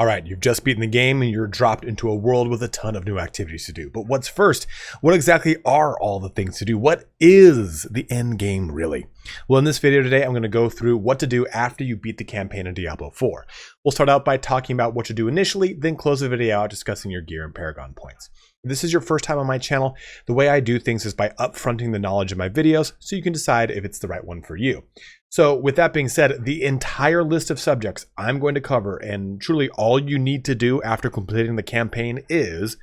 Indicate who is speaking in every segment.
Speaker 1: All right, you've just beaten the game and you're dropped into a world with a ton of new activities to do. But what's first? What exactly are all the things to do? What is the end game really? Well, in this video today, I'm going to go through what to do after you beat the campaign in Diablo IV. We'll start out by talking about what to do initially, then close the video out discussing your gear and Paragon Points. If this is your first time on my channel, the way I do things is by upfronting the knowledge of my videos so you can decide if it's the right one for you. So with that being said, the entire list of subjects I'm going to cover, and truly all you need to do after completing the campaign, is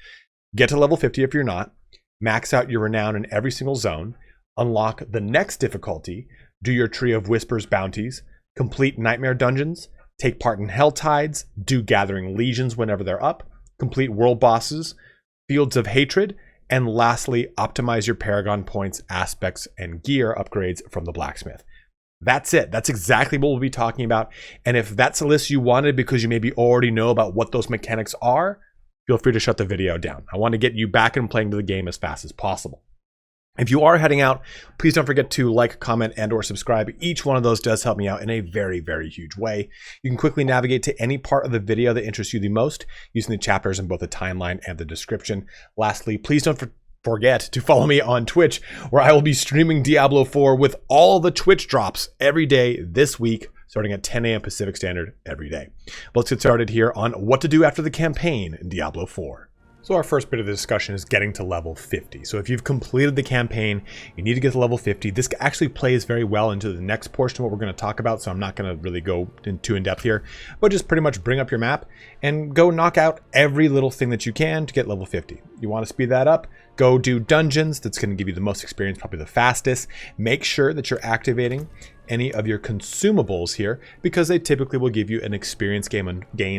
Speaker 1: get to level 50 if you're not, max out your renown in every single zone, unlock the next difficulty, do your Tree of Whispers bounties, complete nightmare dungeons, take part in Helltides, do gathering legions whenever they're up, complete world bosses, fields of hatred, and lastly, optimize your Paragon Points, aspects, and gear upgrades from the blacksmith. That's it. That's exactly what we'll be talking about. And if that's a list you wanted because you maybe already know about what those mechanics are, feel free to shut the video down. I want to get you back and playing the game as fast as possible. If you are heading out, please don't forget to like, comment, and or subscribe. Each one of those does help me out in a very, very huge way. You can quickly navigate to any part of the video that interests you the most using the chapters in both the timeline and the description. Lastly, please don't forget to follow me on Twitch, where I will be streaming Diablo IV with all the Twitch drops every day this week, starting at 10 a.m. Pacific Standard every day. Let's get started here on what to do after the campaign in Diablo IV. So our first bit of the discussion is getting to level 50. So if you've completed the campaign, you need to get to level 50. This actually plays very well into the next portion of what we're going to talk about, so I'm not going to really go too in depth here, but just pretty much bring up your map and go knock out every little thing that you can to get level 50. You want to speed that up? Go do dungeons. That's going to give you the most experience, probably the fastest. Make sure that you're activating any of your consumables here, because they typically will give you an experience gain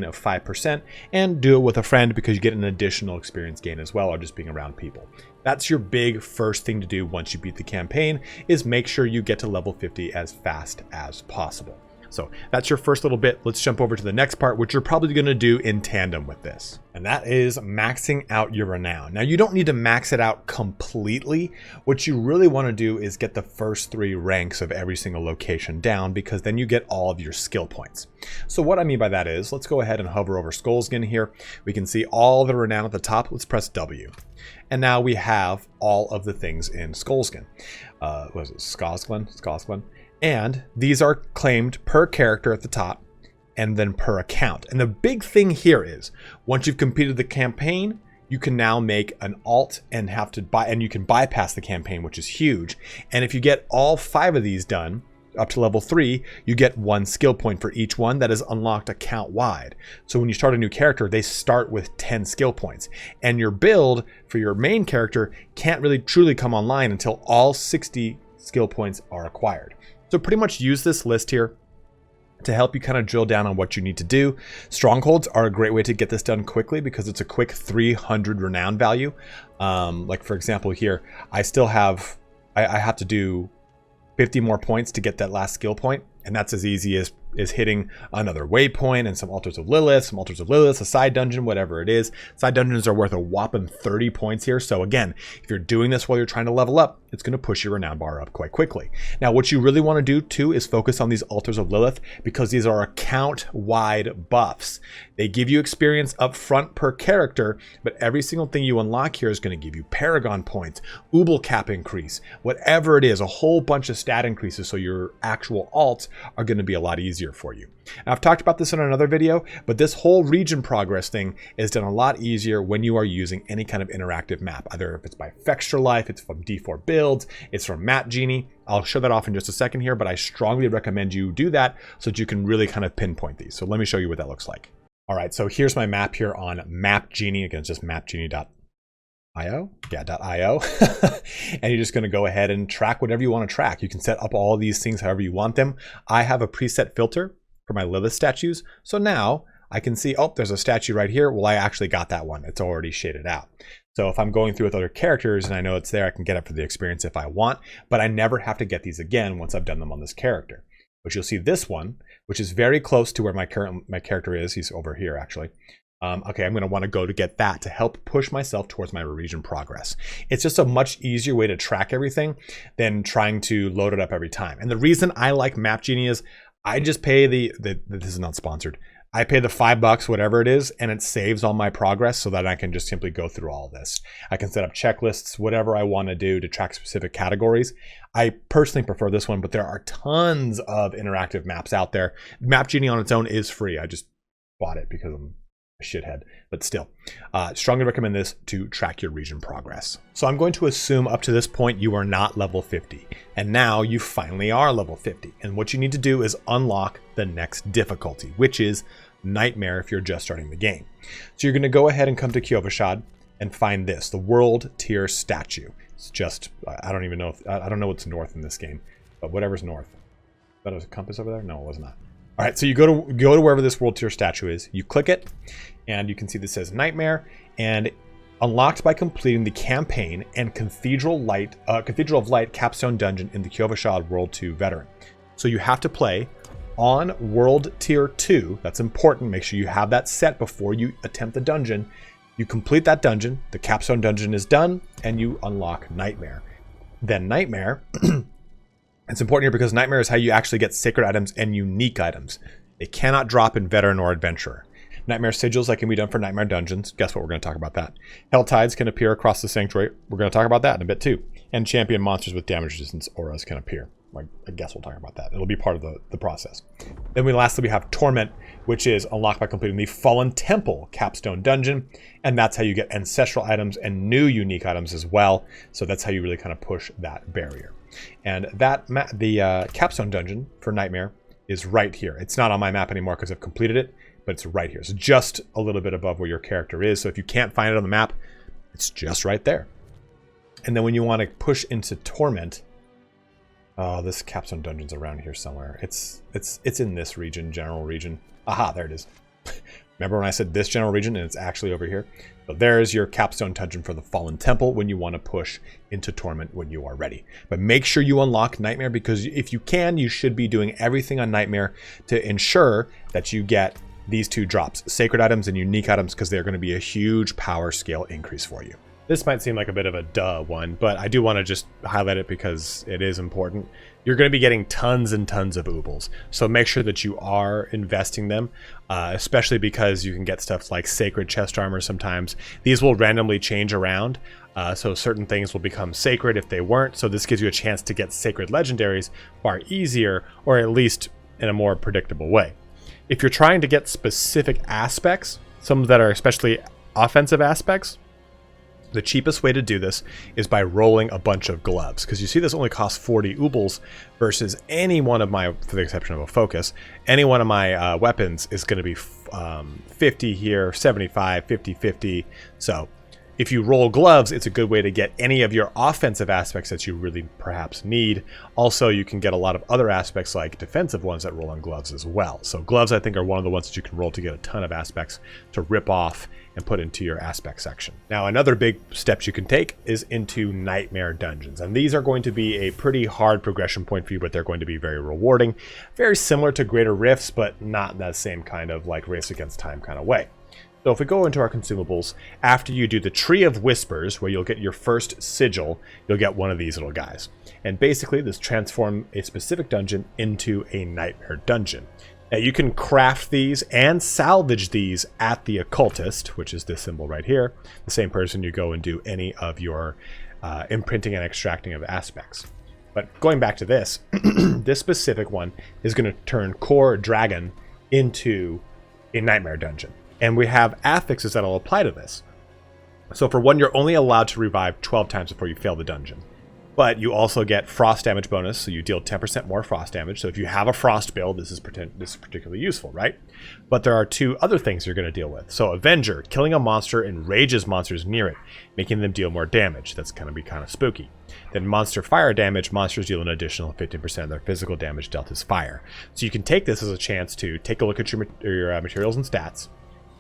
Speaker 1: of 5%, and do it with a friend because you get an additional experience gain as well, or just being around people. That's your big first thing to do once you beat the campaign, is make sure you get to level 50 as fast as possible. So that's your first little bit. Let's jump over to the next part, which you're probably going to do in tandem with this. And that is maxing out your renown. Now, you don't need to max it out completely. What you really want to do is get the first 3 ranks of every single location down, because then you get all of your skill points. So what I mean by that is, let's go ahead and hover over Skullskin here. We can see all the renown at the top. Let's press W. And now we have all of the things in Skullskin. What is it? Skullskin. And these are claimed per character at the top and then per account. And the big thing here is, once you've completed the campaign, you can now make an alt and have to buy, and you can bypass the campaign, which is huge. And if you get all 5 of these done up to level 3, you get 1 skill point for each one that is unlocked account wide. So when you start a new character, they start with 10 skill points, and your build for your main character can't really truly come online until all 60 skill points are acquired. So pretty much use this list here to help you kind of drill down on what you need to do. Strongholds are a great way to get this done quickly, because it's a quick 300 renown value. Like for example here, I have to do 50 more points to get that last skill point. And that's as easy as hitting another waypoint and some altars of Lilith, a side dungeon, whatever it is. Side dungeons are worth a whopping 30 points here. So again, if you're doing this while you're trying to level up, it's going to push your renown bar up quite quickly. Now, what you really want to do too is focus on these altars of Lilith, because these are account-wide buffs. They give you experience up front per character, but every single thing you unlock here is going to give you Paragon Points, Oobols cap increase, whatever it is, a whole bunch of stat increases, so your actual alts are going to be a lot easier for you. Now, I've talked about this in another video, but this whole region progress thing is done a lot easier when you are using any kind of interactive map, either if it's by Fextra Life, it's from D4 Builds, it's from Map Genie. I'll show that off in just a second here, but I strongly recommend you do that so that you can really kind of pinpoint these. So let me show you what that looks like. All right, so here's my map here on Map Genie. Again, it's just mapgenie.io. .io. And you're just going to go ahead and track whatever you want to track. You can set up all these things however you want them. I have a preset filter for my Lilith statues. So now I can see, oh, there's a statue right here. Well, I actually got that one. It's already shaded out. So if I'm going through with other characters and I know it's there, I can get it for the experience if I want, but I never have to get these again once I've done them on this character. But you'll see this one, which is very close to where my character is. He's over here actually. Okay, I'm going to want to go to get that to help push myself towards my region progress. It's just a much easier way to track everything than trying to load it up every time. And the reason I like Map Genie is I just pay this is not sponsored. I pay the $5, whatever it is, and it saves all my progress so that I can just simply go through all this. I can set up checklists, whatever I want to do to track specific categories. I personally prefer this one, but there are tons of interactive maps out there. Map Genie on its own is free. I just bought it because I'm a shithead, but still. Strongly recommend this to track your region progress. So I'm going to assume up to this point you are not level 50, and now you finally are level 50. And what you need to do is unlock the next difficulty, which is Nightmare if you're just starting the game. So you're going to go ahead and come to Kyovashad and find this, the World Tier Statue. It's just, I don't even know if, I don't know what's north in this game, but whatever's north. That was a compass over there? No, it was not. All right, so you go to wherever this World Tier Statue is, you click it, and you can see this says Nightmare, and unlocked by completing the campaign and Cathedral of Light Capstone Dungeon in the Kyovashad World 2 Veteran. So you have to play on World Tier 2. That's important. Make sure you have that set before you attempt the dungeon. You complete that dungeon, the Capstone Dungeon is done, and you unlock Nightmare. Then Nightmare, it's important here because Nightmare is how you actually get sacred items and unique items. They cannot drop in Veteran or Adventurer. Nightmare sigils that can be done for Nightmare dungeons. Guess what? We're going to talk about that. Helltides can appear across the Sanctuary. We're going to talk about that in a bit too. And champion monsters with damage resistance auras can appear. I guess we'll talk about that. It'll be part of the process. Then lastly, we have Torment, which is unlocked by completing the Fallen Temple Capstone Dungeon. And that's how you get ancestral items and new unique items as well. So that's how you really kind of push that barrier. And the Capstone Dungeon for Nightmare is right here. It's not on my map anymore because I've completed it, but it's right here. It's just a little bit above where your character is. So if you can't find it on the map, it's just right there. And then when you want to push into Torment, oh, this Capstone Dungeon's around here somewhere. It's in this region, general region. Aha, there it is. Remember when I said this general region, and it's actually over here? So there's your Capstone Dungeon for the Fallen Temple when you want to push into Torment when you are ready. But make sure you unlock Nightmare, because if you can, you should be doing everything on Nightmare to ensure that you get these two drops, sacred items and unique items, because they're going to be a huge power scale increase for you. This might seem like a bit of a duh one, but I do want to just highlight it because it is important. You're going to be getting tons and tons of Oobols, so make sure that you are investing them, especially because you can get stuff like sacred chest armor sometimes. These will randomly change around, so certain things will become sacred if they weren't, so this gives you a chance to get sacred legendaries far easier, or at least in a more predictable way. If you're trying to get specific aspects, some that are especially offensive aspects, the cheapest way to do this is by rolling a bunch of gloves, because you see this only costs 40 Oobols versus any one of my, for the exception of a focus, any one of my weapons is going to be 50 here, 75, 50, 50. So if you roll gloves, it's a good way to get any of your offensive aspects that you really perhaps need. Also, you can get a lot of other aspects like defensive ones that roll on gloves as well. So gloves, I think, are one of the ones that you can roll to get a ton of aspects to rip off and put into your aspect section. Now, another big step you can take is into Nightmare dungeons. And these are going to be a pretty hard progression point for you, but they're going to be very rewarding. Very similar to Greater Rifts, but not in that same kind of like race against time kind of way. So if we go into our consumables, after you do the Tree of Whispers, where you'll get your first sigil, you'll get one of these little guys. And basically, this transforms a specific dungeon into a Nightmare dungeon. Now, you can craft these and salvage these at the Occultist, which is this symbol right here. The same person you go and do any of your imprinting and extracting of aspects. But going back to this, this specific one is going to turn Core Dragon into a Nightmare dungeon. And we have affixes that will apply to this. So for one, you're only allowed to revive 12 times before you fail the dungeon. But you also get frost damage bonus, so you deal 10% more frost damage. So if you have a frost build, this is particularly useful, right? But there are two other things you're going to deal with. So Avenger, killing a monster enrages monsters near it, making them deal more damage. That's going to be kind of spooky. Then Monster Fire damage, monsters deal an additional 15% of their physical damage dealt as fire. So you can take this as a chance to take a look at your materials and stats,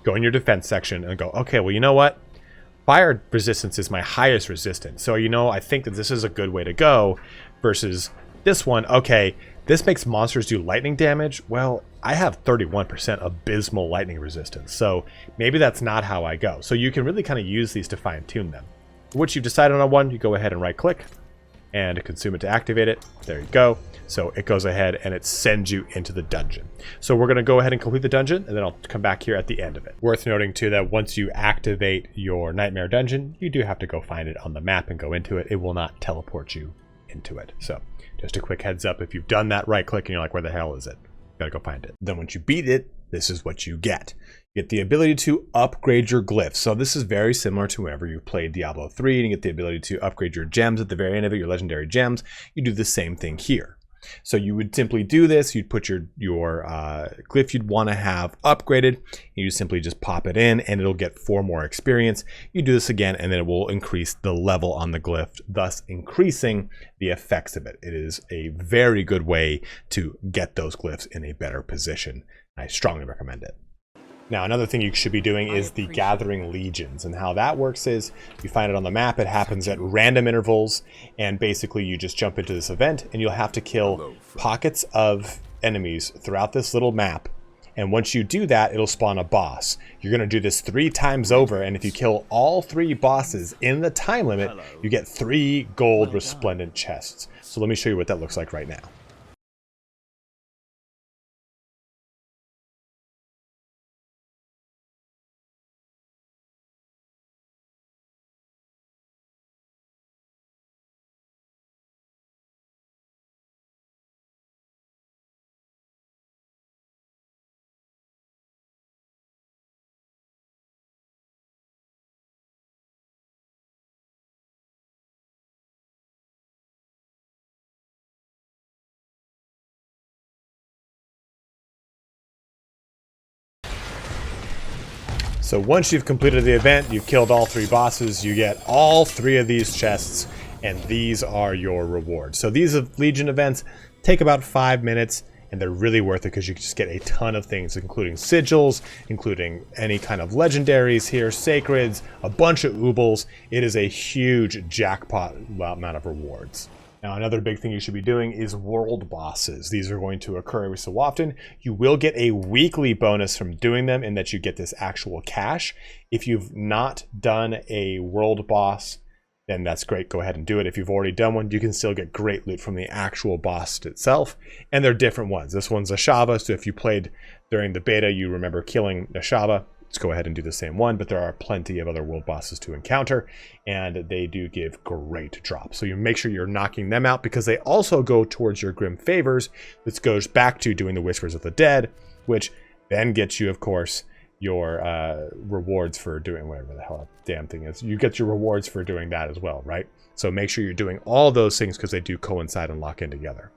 Speaker 1: go in your defense section and go, okay, well, you know what? Fire resistance is my highest resistance. So, I think that this is a good way to go versus this one. Okay, this makes monsters do lightning damage. Well, I have 31% abysmal lightning resistance. So maybe that's not how I go. So you can really kind of use these to fine tune them. Once you've decided on one, you go ahead and right click and consume it to activate it. There you go. So it goes ahead and it sends you into the dungeon. So we're going to go ahead and complete the dungeon, and then I'll come back here at the end of it. Worth noting too that once you activate your Nightmare Dungeon, you do have to go find it on the map and go into it. It will not teleport you into it. So just a quick heads up, if you've done that, right click and you're like, where the hell is it? You gotta go find it. Then once you beat it, this is what you get. You get the ability to upgrade your glyphs. So this is very similar to whenever you played Diablo 3 and you get the ability to upgrade your gems at the very end of it, your legendary gems. You do the same thing here. So you would simply do this. You'd put your glyph you'd want to have upgraded. You simply just pop it in and it'll get 4 more experience. You do this again and then it will increase the level on the glyph, thus increasing the effects of it. It is a very good way to get those glyphs in a better position. I strongly recommend it. Now, another thing you should be doing is the Gathering Legions, and how that works is you find it on the map. It happens at random intervals, and basically you just jump into this event and you'll have to kill pockets of enemies throughout this little map. And once you do that, it'll spawn a boss. You're going to do this 3 times over, and if you kill all 3 bosses in the time limit, you get 3 gold resplendent chests. So let me show you what that looks like right now. So once you've completed the event, you've killed all 3 bosses, you get all 3 of these chests, and these are your rewards. So these Legion events take about 5 minutes, and they're really worth it because you can just get a ton of things, including sigils, including any kind of legendaries here, sacreds, a bunch of Oobols. It is a huge jackpot amount of rewards. Now, another big thing you should be doing is world bosses. These are going to occur every so often. You will get a weekly bonus from doing them in that you get this actual cash. If you've not done a world boss, then that's great. Go ahead and do it. If you've already done one, you can still get great loot from the actual boss itself. And they're different ones. This one's Ashava, so if you played during the beta, you remember killing Ashava. Let's go ahead and do the same one, but there are plenty of other world bosses to encounter, and they do give great drops. So you make sure you're knocking them out because they also go towards your Grim Favors. This goes back to doing the Whispers of the Dead, which then gets you, of course, your rewards for doing whatever the hell that damn thing is. You get your rewards for doing that as well, right? So make sure you're doing all those things because they do coincide and lock in together.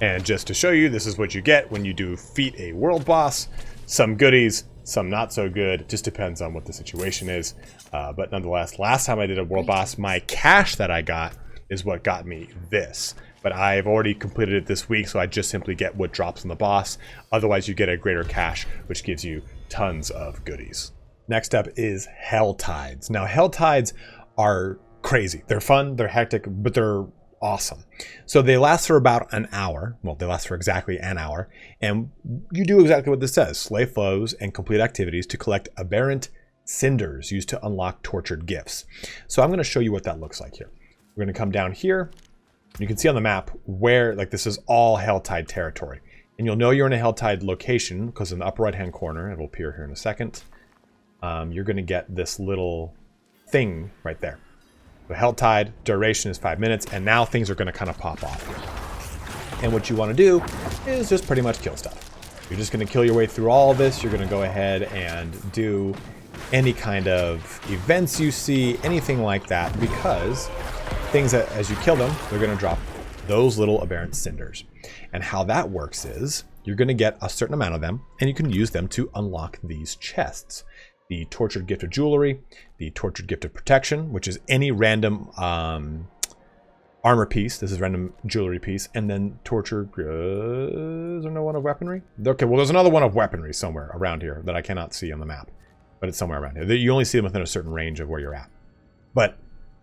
Speaker 1: And just to show you, this is what you get when you do defeat a world boss. Some goodies, some not so good. It just depends on what the situation is. But nonetheless, last time I did a world boss, my cash that I got is what got me this. But I've already completed it this week, so I just simply get what drops on the boss. Otherwise, you get a greater cash, which gives you tons of goodies. Next up is Helltides. Now, Helltides are crazy. They're fun, they're hectic, but they're awesome. So they last for about an hour. Well, they last for exactly an hour. And you do exactly what this says. Slay foes and complete activities to collect aberrant cinders used to unlock tortured gifts. So I'm going to show you what that looks like here. We're going to come down here. You can see on the map where, like, this is all Helltide territory. And you'll know you're in a Helltide location because in the upper right-hand corner, it will appear here in a second, you're going to get this little thing right there. The Helltide duration is 5 minutes, and now things are going to kind of pop off here. And what you want to do is just pretty much kill stuff. You're just going to kill your way through all of this. You're going to go ahead and do any kind of events you see, anything like that, because things that as you kill them, they're going to drop those little aberrant cinders. And how that works is you're going to get a certain amount of them, and you can use them to unlock these chests. The Tortured Gift of Jewelry, the Tortured Gift of Protection, which is any random armor piece. This is random jewelry piece. And then Tortured... is there no one of weaponry? Okay, well, there's another one of weaponry somewhere around here that I cannot see on the map. But it's somewhere around here. You only see them within a certain range of where you're at. But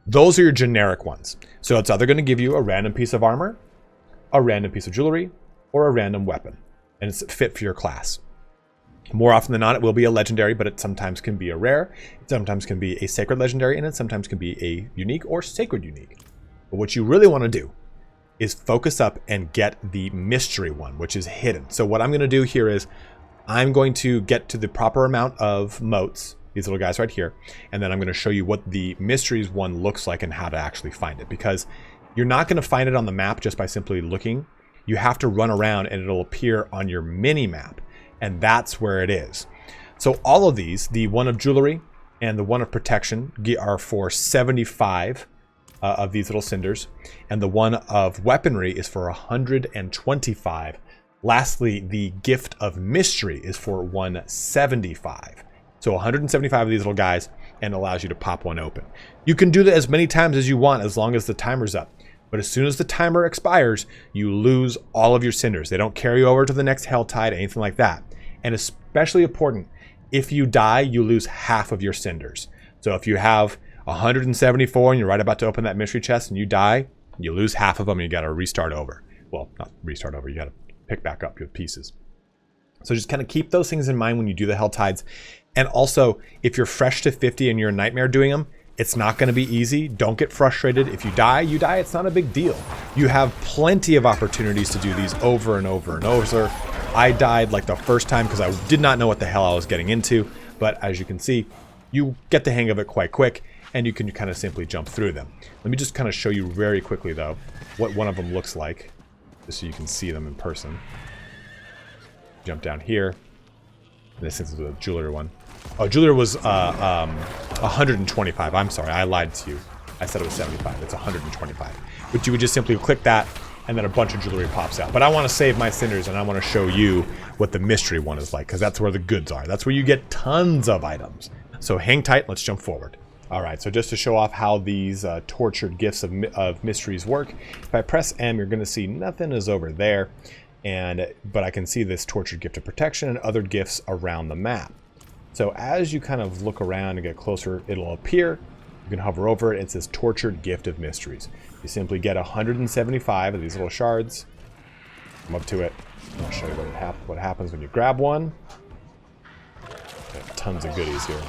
Speaker 1: those are your generic ones. So it's either going to give you a random piece of armor, a random piece of jewelry, or a random weapon. And it's fit for your class. More often than not, it will be a legendary, but it sometimes can be a rare. It sometimes can be a sacred legendary, and it sometimes can be a unique or sacred unique. But what you really want to do is focus up and get the mystery one, which is hidden. So what I'm going to do here is I'm going to get to the proper amount of motes, these little guys right here, and then I'm going to show you what the mysteries one looks like and how to actually find it, because you're not going to find it on the map just by simply looking. You have to run around and it'll appear on your mini map, and that's where it is. So all of these, the one of jewelry and the one of protection, are for 75 of these little cinders, and the one of weaponry is for 125. Lastly, the gift of mystery is for 175. So 175 of these little guys, and allows you to pop one open. You can do that as many times as you want, as long as the timer's up. But as soon as the timer expires, you lose all of your cinders. They don't carry over to the next Helltide, anything like that. And especially important, if you die, you lose half of your cinders. So if you have 174 and you're right about to open that mystery chest and you die, you lose half of them and you got to restart over. Well, not restart over, you got to pick back up your pieces. So just kind of keep those things in mind when you do the Helltides. And also, if you're fresh to 50 and you're a nightmare doing them, it's not going to be easy. Don't get frustrated. If you die, you die. It's not a big deal. You have plenty of opportunities to do these over and over and over. I died like the first time because I did not know what the hell I was getting into. But as you can see, you get the hang of it quite quick, and you can kind of simply jump through them. Let me just kind of show you very quickly, though, what one of them looks like, just so you can see them in person. Jump down here. This is the jewelry one. Oh, jewelry was 125. I'm sorry, I lied to you. I said it was 75. It's 125. But you would just simply click that, and then a bunch of jewelry pops out. But I want to save my cinders, and I want to show you what the mystery one is like, because that's where the goods are. That's where you get tons of items. So hang tight. Let's jump forward. All right, so just to show off how these tortured gifts of mysteries work, if I press M, you're going to see nothing is over there. But I can see this tortured gift of protection and other gifts around the map. So as you kind of look around and get closer, it'll appear. You can hover over it. It says tortured gift of mysteries. You simply get 175 of these little shards. Come up to it. I'll show you what happens when you grab one. Got tons of goodies here.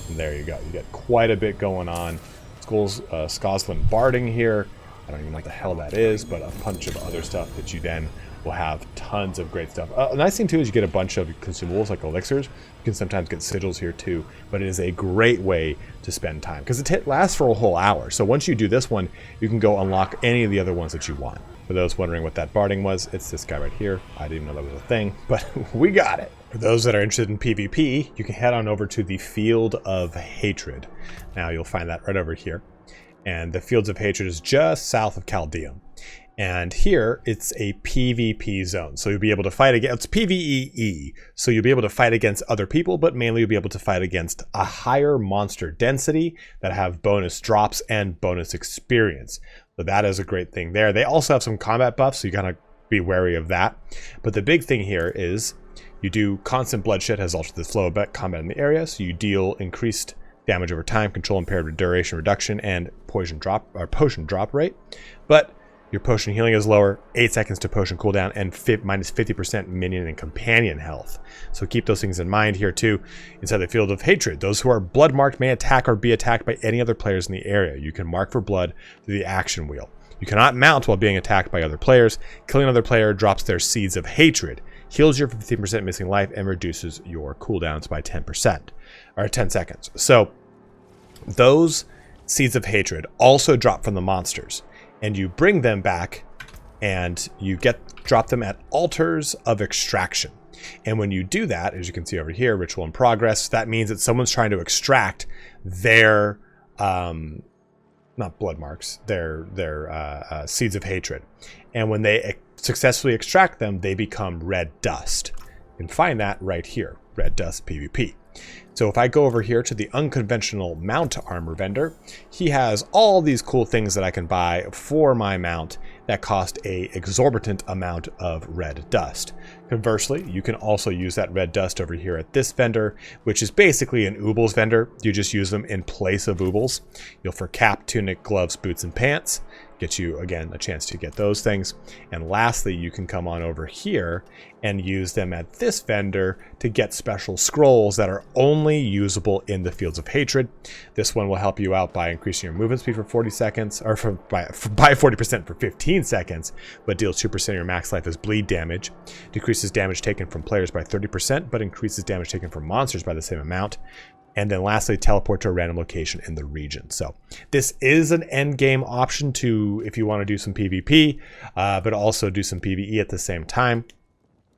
Speaker 1: And there you go. You get quite a bit going on. Skoslin Barding here. I don't even know what the hell that is, but a bunch of other stuff that you then will have tons of great stuff. A nice thing too is you get a bunch of consumables like elixirs. You can sometimes get sigils here too, but it is a great way to spend time because it lasts for a whole hour. So once you do this one, you can go unlock any of the other ones that you want. For those wondering what that barding was, it's this guy right here. I didn't even know that was a thing, but we got it. For those that are interested in PvP, you can head on over to the Field of Hatred. Now you'll find that right over here. And the Fields of Hatred is just south of Chaldeum. And here, it's a PvP zone. So you'll be able to fight against, it's PvE. So you'll be able to fight against other people, but mainly you'll be able to fight against a higher monster density that have bonus drops and bonus experience. So that is a great thing there. They also have some combat buffs, so you gotta be wary of that. But the big thing here is you do constant bloodshed, has altered the flow of combat in the area, so you deal increased damage over time, control impaired duration reduction, and potion drop rate. But your potion healing is lower, 8 seconds to potion cooldown, and minus 50% minion and companion health. So keep those things in mind here too. Inside the Field of Hatred, those who are blood marked may attack or be attacked by any other players in the area. You can mark for blood through the action wheel. You cannot mount while being attacked by other players. Killing another player drops their Seeds of Hatred, heals your 15% missing life, and reduces your cooldowns by 10%, or 10 seconds. So those Seeds of Hatred also drop from the monsters, and you bring them back and you drop them at altars of extraction. And when you do that, as you can see over here, ritual in progress, that means that someone's trying to extract their not blood marks, their Seeds of Hatred. And when they successfully extract them, they become red dust. You can find that right here, red dust PvP. So if I go over here to the unconventional mount armor vendor, he has all these cool things that I can buy for my mount that cost a exorbitant amount of red dust. Conversely, you can also use that red dust over here at this vendor, which is basically an Oobols vendor. You just use them in place of Oobols. You'll for cap, tunic, gloves, boots, and pants. Gets you, again, a chance to get those things. And lastly, you can come on over here and use them at this vendor to get special scrolls that are only usable in the Fields of Hatred. This one will help you out by increasing your movement speed for 40 seconds, or by 40% for 15 seconds, but deals 2% of your max life as bleed damage. Decreases damage taken from players by 30%, but increases damage taken from monsters by the same amount. And then lastly, teleport to a random location in the region. So this is an end game option to, if you want to do some PvP, but also do some PvE at the same time.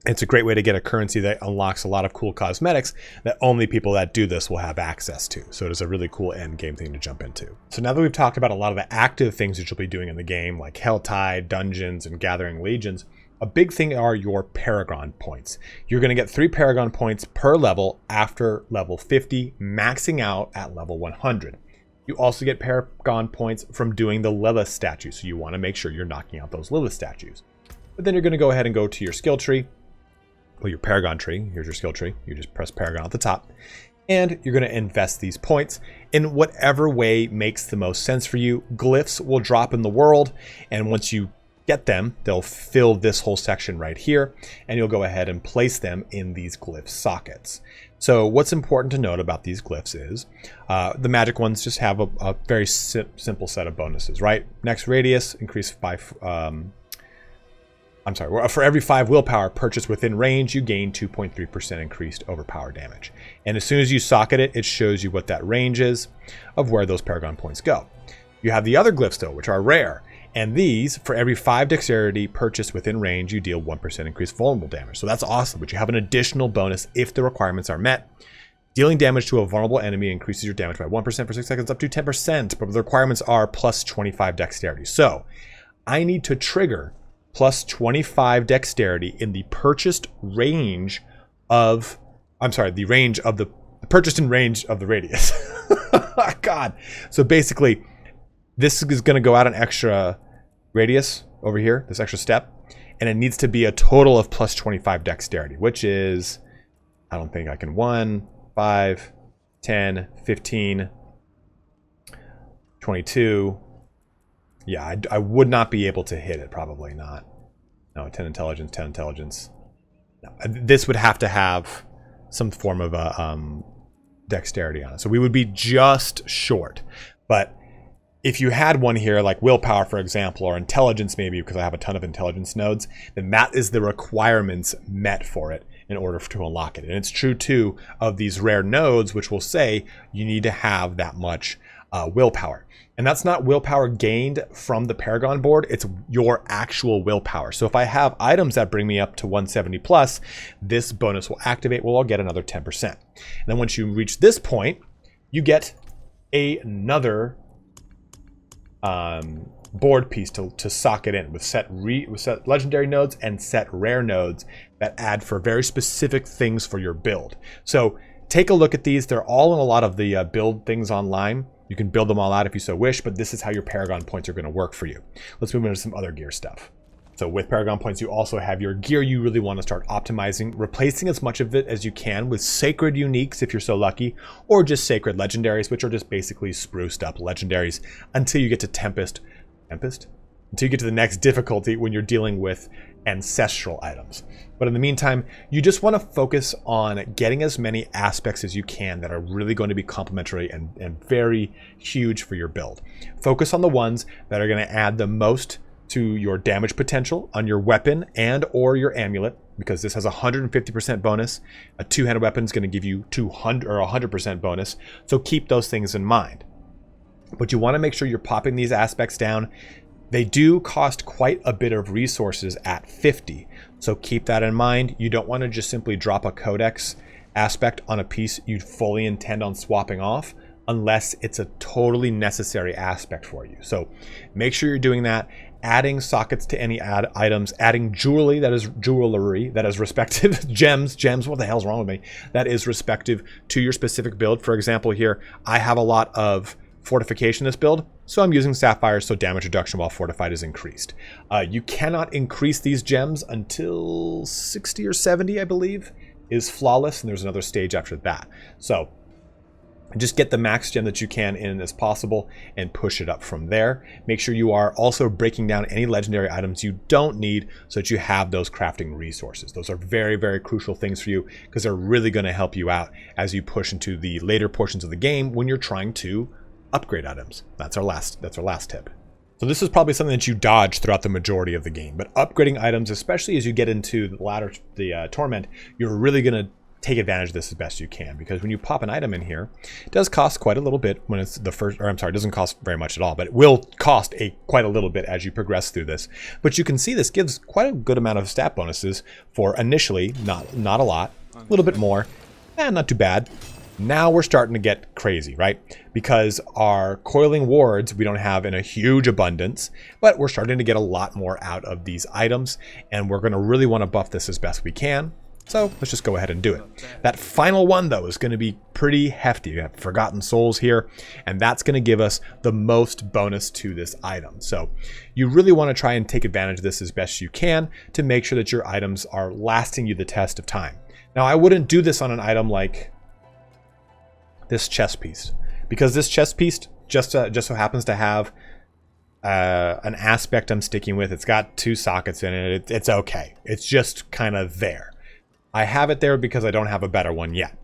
Speaker 1: It's a great way to get a currency that unlocks a lot of cool cosmetics that only people that do this will have access to. So it is a really cool end game thing to jump into. So now that we've talked about a lot of the active things that you'll be doing in the game, like Helltide, dungeons, and gathering legions, a big thing are your Paragon Points. You're going to get 3 Paragon Points per level after level 50, maxing out at level 100. You also get Paragon Points from doing the Lilith statue, so you want to make sure you're knocking out those Lilith statues. But then you're going to go ahead and go to your skill tree, well, your Paragon tree. Here's your skill tree. You just press Paragon at the top. And you're going to invest these points in whatever way makes the most sense for you. Glyphs will drop in the world, and once you get them, they'll fill this whole section right here, and you'll go ahead and place them in these glyph sockets. So what's important to note about these glyphs is the magic ones just have a very simple set of bonuses, right? Next radius, increase by for every 5 willpower purchased within range, you gain 2.3% increased overpower damage. And as soon as you socket it, it shows you what that range is of where those Paragon Points go. You have the other glyphs though, which are rare. And these, for every 5 dexterity purchased within range, you deal 1% increased vulnerable damage. So that's awesome, but you have an additional bonus if the requirements are met. Dealing damage to a vulnerable enemy increases your damage by 1% for 6 seconds up to 10%, but the requirements are plus 25 dexterity. So I need to trigger plus 25 dexterity in the purchased range of, the range of the purchased in range of the radius. God. So basically, this is going to go out an extra radius over here, this extra step, and it needs to be a total of plus 25 dexterity, which is, I don't think I can, 1, 5, 10, 15, 22. Yeah, I would not be able to hit it, probably not. No, 10 intelligence, 10 intelligence. No, this would have to have some form of a dexterity on it. So we would be just short, but if you had one here, like willpower, for example, or intelligence maybe, because I have a ton of intelligence nodes, then that is the requirements met for it in order to unlock it. And it's true, too, of these rare nodes, which will say you need to have that much willpower. And that's not willpower gained from the Paragon board, it's your actual willpower. So if I have items that bring me up to 170 plus, this bonus will activate, well, I'll get another 10%. And then once you reach this point, you get another board piece to sock it in with set legendary nodes and set rare nodes that add for very specific things for your build. So take a look at these. They're all in a lot of the build things online. You can build them all out if you so wish, but this is how your Paragon Points are going to work for you. Let's move into some other gear stuff. So with Paragon Points, you also have your gear you really want to start optimizing, replacing as much of it as you can with sacred uniques if you're so lucky, or just sacred legendaries, which are just basically spruced up legendaries until you get to Tempest? Until you get to the next difficulty when you're dealing with ancestral items. But in the meantime, you just want to focus on getting as many aspects as you can that are really going to be complementary and very huge for your build. Focus on the ones that are going to add the most to your damage potential on your weapon and or your amulet, because this has a 150% bonus. A two-handed weapon is going to give you 200 or 100% bonus. So keep those things in mind. But you want to make sure you're popping these aspects down. They do cost quite a bit of resources at 50. So keep that in mind. You don't want to just simply drop a codex aspect on a piece you fully intend on swapping off unless it's a totally necessary aspect for you. So make sure you're doing that. Adding sockets to any items, adding jewelry that is respective, gems, what the hell's wrong with me? That is respective to your specific build. For example, here, I have a lot of fortification in this build, so I'm using sapphires, so damage reduction while fortified is increased. You cannot increase these gems until 60 or 70, I believe, is flawless, and there's another stage after that. So Just get the max gem that you can in as possible and push it up from there. Make sure you are also breaking down any legendary items you don't need so that you have those crafting resources. Those are very, very crucial things for you because they're really going to help you out as you push into the later portions of the game when you're trying to upgrade items. That's our last tip. So this is probably something that you dodge throughout the majority of the game, but upgrading items, especially as you get into the Torment, you're really going to take advantage of this as best you can, because when you pop an item in here, it does cost quite a little bit when it's the first, or I'm sorry, it doesn't cost very much at all, but it will cost quite a little bit as you progress through this. But you can see this gives quite a good amount of stat bonuses for initially, not a lot, a little bit more, and not too bad. Now we're starting to get crazy, right? Because our coiling wards, we don't have in a huge abundance, but we're starting to get a lot more out of these items, and we're going to really want to buff this as best we can. So let's just go ahead and do it. That final one, though, is going to be pretty hefty. We have Forgotten Souls here, and that's going to give us the most bonus to this item. So you really want to try and take advantage of this as best you can to make sure that your items are lasting you the test of time. Now, I wouldn't do this on an item like this chest piece, because this chest piece just so happens to have an aspect I'm sticking with. It's got 2 sockets in it. It's okay. It's just kind of there. I have it there because I don't have a better one yet.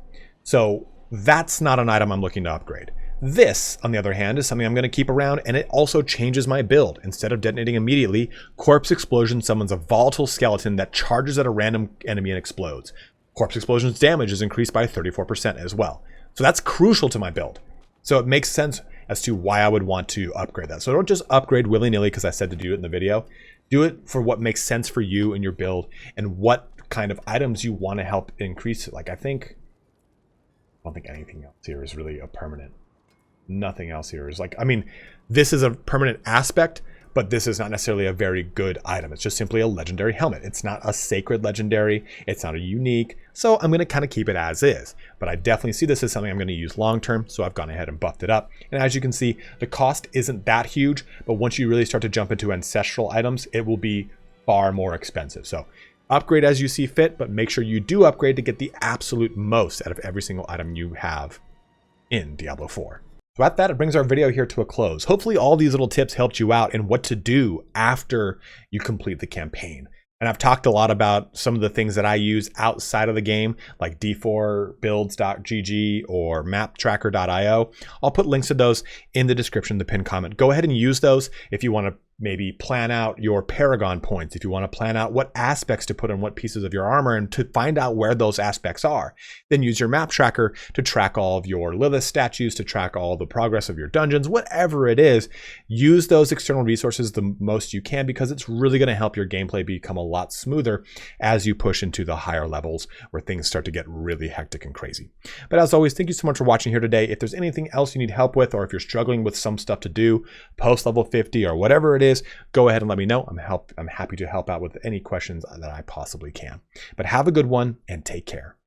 Speaker 1: So that's not an item I'm looking to upgrade. This, on the other hand, is something I'm going to keep around, and it also changes my build. Instead of detonating immediately, Corpse Explosion summons a volatile skeleton that charges at a random enemy and explodes. Corpse Explosion's damage is increased by 34% as well. So that's crucial to my build. So it makes sense as to why I would want to upgrade that. So don't just upgrade willy-nilly because I said to do it in the video. Do it for what makes sense for you and your build and what kind of items you want to help increase it. Like I don't think anything else here is really a permanent. Nothing else here is like, I mean, this is a permanent aspect, but this is not necessarily a very good item. It's just simply a legendary helmet. It's not a sacred legendary. It's not a unique. So I'm going to kind of keep it as is. But I definitely see this as something I'm going to use long term. So I've gone ahead and buffed it up. And as you can see, the cost isn't that huge. But once you really start to jump into ancestral items, it will be far more expensive. So upgrade as you see fit, but make sure you do upgrade to get the absolute most out of every single item you have in Diablo 4. So at that, it brings our video here to a close. Hopefully all these little tips helped you out in what to do after you complete the campaign. And I've talked a lot about some of the things that I use outside of the game, like d4builds.gg or maptracker.io. I'll put links to those in the description, the pinned comment. Go ahead and use those if you want to maybe plan out your Paragon Points, if you want to plan out what aspects to put on what pieces of your armor and to find out where those aspects are. Then use your map tracker to track all of your Lilith statues, to track all the progress of your dungeons, whatever it is. Use those external resources the most you can, because it's really going to help your gameplay become a lot smoother as you push into the higher levels where things start to get really hectic and crazy. But as always, thank you so much for watching here today. If there's anything else you need help with, or if you're struggling with some stuff to do post level 50 or whatever it is, go ahead and let me know. I'm happy to help out with any questions that I possibly can. But have a good one and take care.